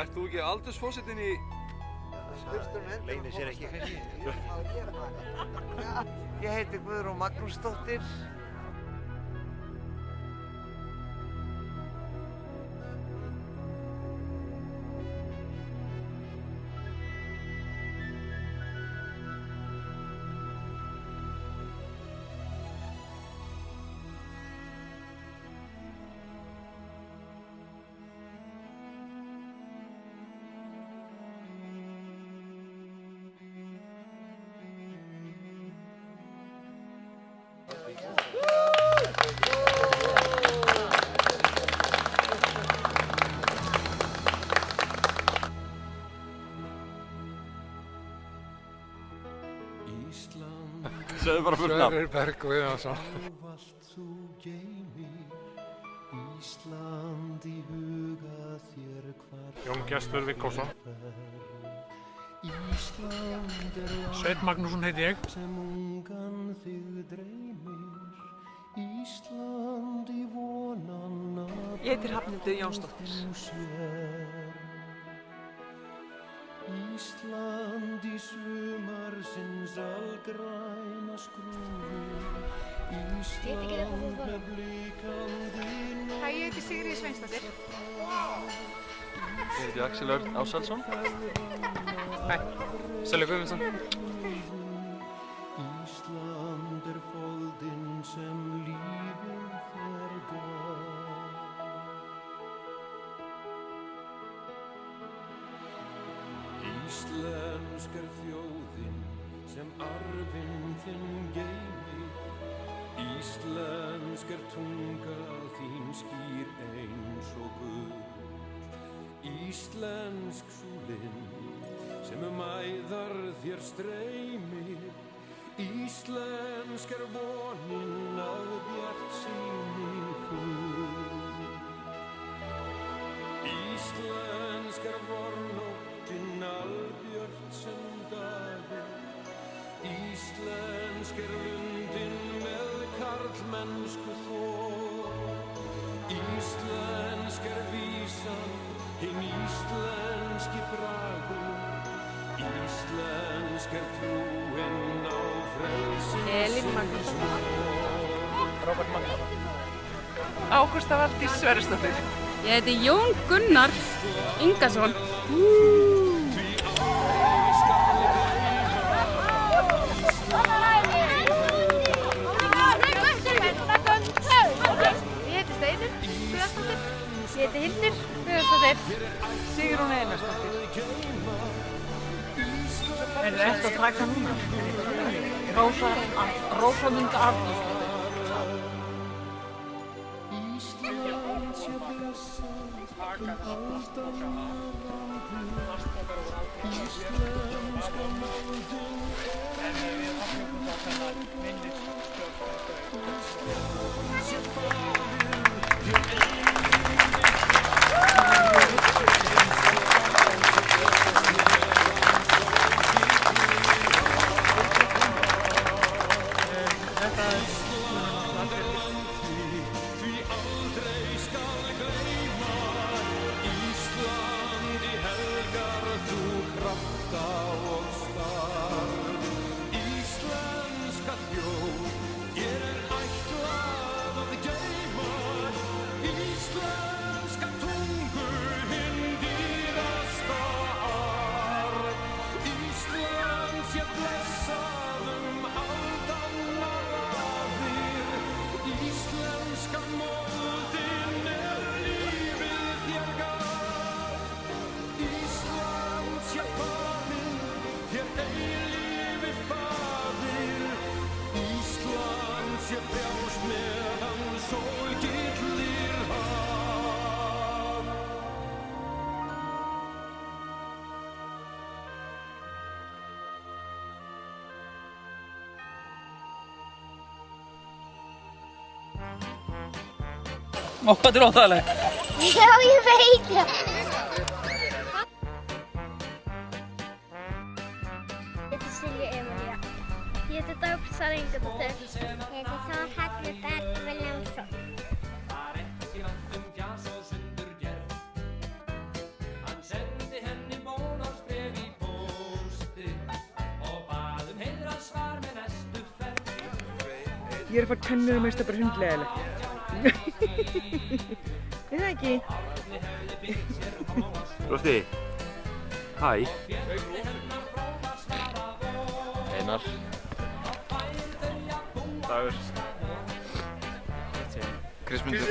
Ert þú ekki aldursforsetinn í... Leynir sér ekki kannski? Ég heiti Guðrún Magnúsdóttir. Segðu bara fullt nafn. Sverrir Berg Guðjónsson. Jón Gestur Viggósson. Sveinn Magnússon heiti ég. Ég heitir Hrafnhildur Jónsdóttir. Ísland í sumarsins algræna skrúfu. Ísland með blikandi nótt. Hæ, ég heiti Sigríður Sveinsdóttir. Ég heiti Axel Örn Ásalsson. Hæ, Sölvi Guðmundsson. Ísland foldinn sem lífið þér gaf. Íslensk þjóðin sem arfinn þinn geymir. Íslensk tunga þín skýr eins og gull. Íslensk sú lind sem æðar þér streymir. Íslensk vonin að bjartsýni full. Íslensk vornóttin albjört sem dagur. Íslensk lundin með karlmennsku þor. Íslensk vísan, hinn íslenski bragur. Íslensk trúin á frelsi. Elín Magnússon. Róbert Magnússon. Ágústa Valdís Sverrisdóttir. Ég heiti Jón Gunnar Ingason. Ég heiti Steinunn Guðjónsdóttir. Ég heiti Hildur Guðjónsdóttir. Sigrún Einarsdóttir. Er þetta að taka núna? Rósamund Arnórsdóttir. Ísland í helgar þú krafta og starf. Ó, þetta er óþægilegt. Já, ég veit það. Ég heiti Silja Emilía. Ég heiti Dagbjörg Sara Ingadóttir. Ég heiti Þórhallur Berg Viljámsson. Ég er að fara tennur og mér finnst það bara hundlegilegt. Er það ekki? Frosti. Hæ. Einar. Dagur. Kristmundur.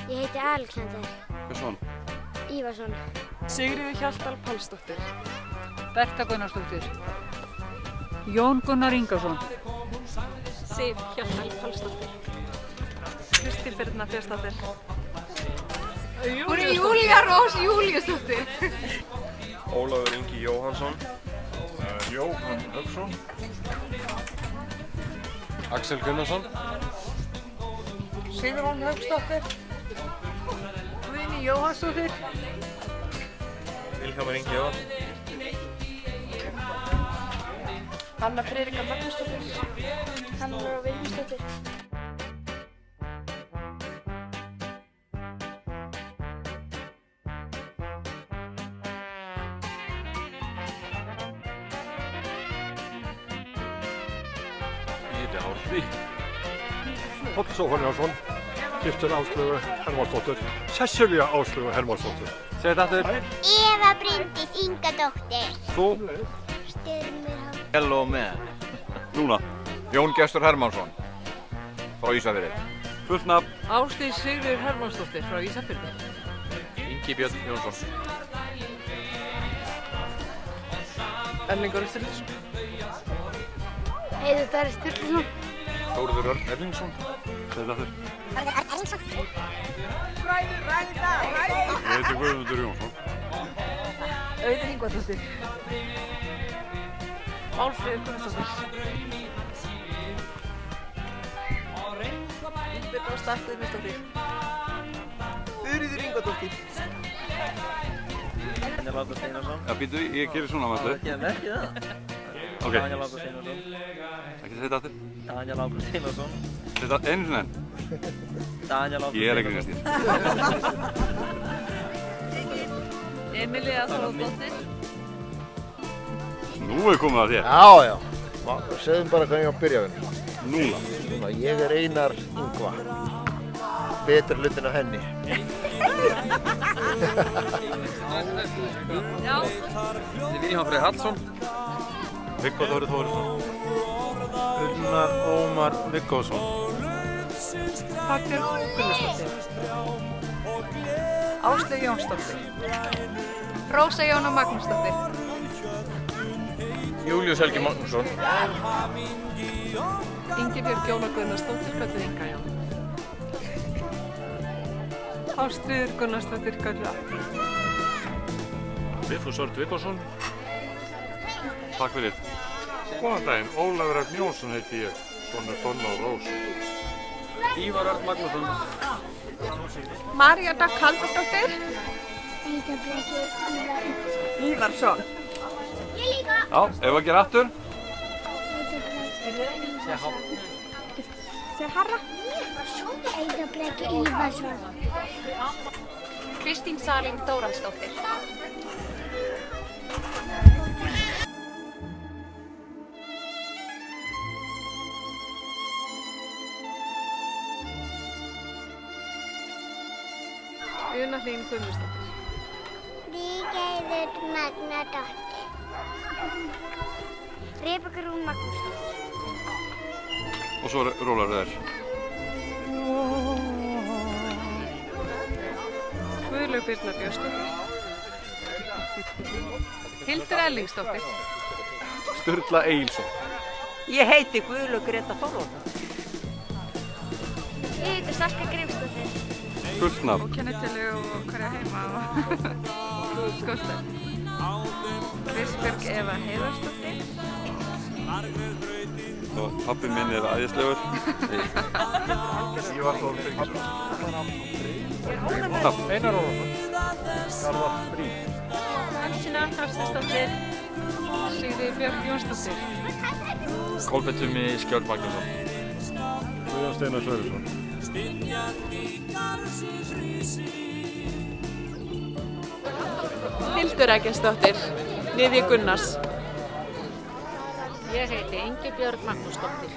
Ég heiti Alexander Hversson? Ívarsson. Sigríður Hjaltdal Pálsdóttir. Berta Gunnarsdóttir. Jón Gunnar Ingason. Sif Hjaltdal Pálsdóttir. Kristín Birna Björnsdóttir. Hún er Júlía Rós Júlíusdóttir. Ólafur Ingi Jóhannsson. Jóhann Hauksson. Axel Gunnarsson. Sigrún Hauksdóttir. Guðný Jóhannsdóttir. Vilhjálmur Ingi Jóhann. Hanna Friðrika Magnúsdóttir. Hanna Viljámsdóttir. Páll Zóphóníasson, giftur Áslaugu Hermannsdóttur, Sesselja Áslaugu Hermannsdóttur. Segð þetta aftur. Eva Bryndís Ingadóttir. Þú? Styrmir hann. Hello með. Núna. Jón Gestur Hermannsson. Frá Ísafirði. Fullt nafn. Ásdís Sigríður Hermannsdóttir frá Ísafirði. Ingi Björn Jónsson. Erlingur Sturluson. Heiður Darri Sturluson. Þórður Örn Erlingsson. Segð þetta aftur. Þórður Örn Erlingsson. Ég heiti Guðmundur Jónsson. Auður Ingvarsdóttir. Málfríður Gunnarsdóttir. Ingibjörg Ásta Guðmundsdóttir. Þuríður Ingvardóttir. Daniel Ágúst Einarsson. Já, býtu, ég gerir svona mættu. Ekki að merkja það. Ok. Daniel Ágúst Einarsson. Ekki segð þetta aftur. Daniel Ágúst Einarsson. Segð þetta einu sinni enn. Daniel Ágúst Einarsson. Ég er ekki næst þér. Emilía Þórodóttir. Nú er komið að þér. Já, já. Segðum bara hvað ég á að byrja við. Núna. Ég er Einar Ingva. Betur hlutin af henni. Já. Vilhjálmur Freyr Hallsson. Viggo Þóri Þórisson. Gunnar Ómar Viggósson. Hafbjörg Gunnarsdóttir. Áslaug Jónsdóttir. Rósa Jóna Magnúsdóttir. Júlíus Helgi Magnússon. Ingibjörg Jóna Gunnarsdóttir, kölluð Inga Jón. Ástríður Gunnarsdóttir, kölluð Atli. Vigfús Örn Viggósson. Takk fyrir. Góðan daginn, Ólafur Örn Jónsson heiti ég, sonur Donna og Rós. Ívar Örn Magnússon. María Dögg Halldórsdóttir. Heiða Breki Ívarsson. Ég líka. Já, ef að gera aftur. Harra. Heiða Breki Ívarsson. Kristín Salín Þórhallsdóttir. Una Hlín Guðmundsdóttir. Ríkeiður Magnadóttir. Rebekka Rún Magnúsdóttir. Og svo rólar þær. Guðlaug Birna Björnsdóttir. Hildur Erlingsdóttir. Sturla Egilsson. Ég heiti Guðlaug Greta Þórodóttir. Ég heiti Salka Grímsdóttir. Fullt nafn. Og kennitölu og hverja heima og skóstar. Kristbjörg Eva Heiðarsdóttir. og pappi minn æðislegur. Ívar Þór Birgisson. Einar Ólafsson. Garðar Brím. Hansina Þorsteinsdóttir. Sigríður Björk Jónsdóttir. Kolbeinn Tumi Skjöld Magnússon. Guðjón Steinar Sverrisson. Hildur Eggertsdóttir, Niðja Gunnars. Ég heiti Ingibjörg Magnúsdóttir.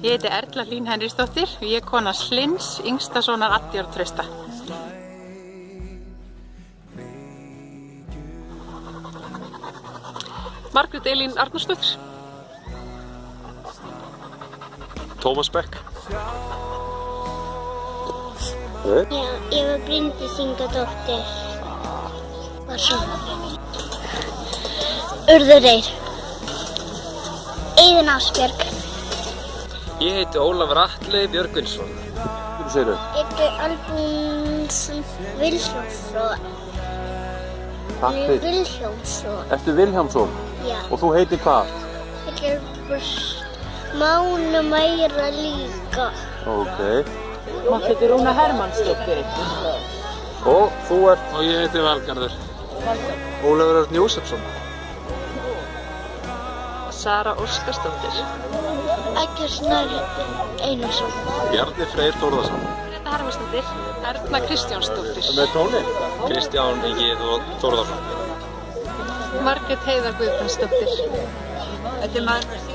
Ég heiti Erla Hlín Henriksdóttir og ég er kona Hlyns, yngsta sonar Addi og Trausta. Margrét Elín Arnarsdóttir. Tómas Beck. Já, ég var Bryndís Ingadóttir. Var svona. Urður Eyr. Eiðun Ásbjörg. Ég heiti Ólafur Atli Björgvinsson. Hvað segirðu? Ég heiti Albúnsson Vilhjálmsson. Takk fyrir. Vilhjálmsson. Ertu Vilhjálmsson? Já. Og þú heitir hvað? Ég er Mánu meira líka. Ok. Maður heitir Rúna Hermannsdóttir. Og þú ert? Og ég heiti Valgarður. Ólafur Örn Jósefsson. Sara Óskarsdóttir. Ekki Snæri Einarsson. Bjarni Freyr Þórðarsson. Greta Harmarsdóttir. Erna Kristjánsdóttir. Með tóni? Kristján Ingi Þórðarsson. Margrét Heiða Guðbrandsdóttir. Þetta er maður.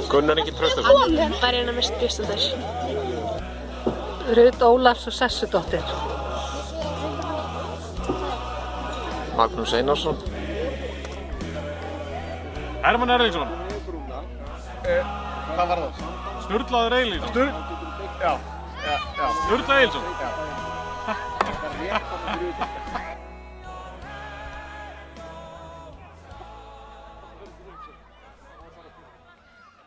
Gunnar Ingi Traustason. Maríanna Mist Björnsdóttir. Rut Ólafs og Sessudóttir. Magnús Einarsson. Hermann Erlingsson. Hvað var það? Sturlaður Eilínsson. Sturla Eilsson.